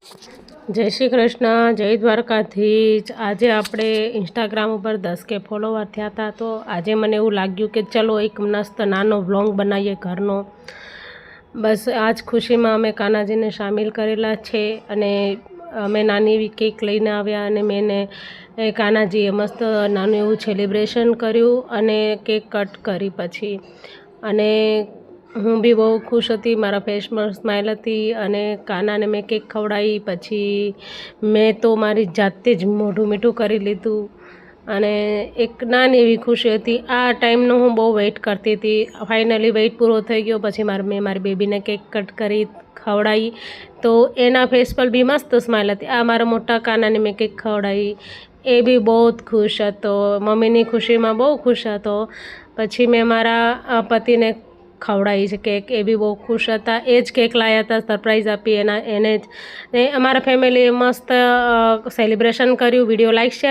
જય શ્રી કૃષ્ણ, જય દ્વારકાધીશ। આજે આપણે ઇન્સ્ટાગ્રામ ઉપર 10K ફોલોવર થયા હતા, તો આજે મને એવું લાગ્યું કે ચલો એક મસ્ત નાનો વ્લોગ બનાવીએ ઘરનો। બસ આ જ ખુશીમાં અમે કાનાજીને સામેલ કરેલા છે અને અમે નાની એવી કેક લઈને આવ્યા અને મેં કાનાજીએ મસ્ત નાનું એવું સેલિબ્રેશન કર્યું અને કેક કટ કરી પછી અને હું બી બહુ ખુશ હતી, મારા ફેસમાં સ્માઇલ હતી અને કાનાને મેં કેક ખવડાવી। પછી મેં તો મારી જાતે જ મોઢું મીઠું કરી લીધું અને એક નાની એવી ખુશી હતી। આ ટાઈમનો હું બહુ વેઇટ કરતી હતી। ફાઇનલી વેઇટ પૂરો થઈ ગયો। પછી મેં મારી બેબીને કેક કટ કરી ખવડાવી તો એના ફેસ પર બી મસ્ત સ્માઇલ હતી। આ મારા મોટા કાનાને મેં કેક ખવડાવી, એ બી બહુ જ ખુશ હતો, મમ્મીની ખુશીમાં બહુ ખુશ હતો। પછી મેં મારા પતિને ખવડાવી છે કેક, એ બી બહુ ખુશ હતા। એ જ કેક લાવ્યા હતા, સરપ્રાઈઝ આપી એને જ ને અમારા ફેમિલીએ મસ્ત સેલિબ્રેશન કર્યું। Video like share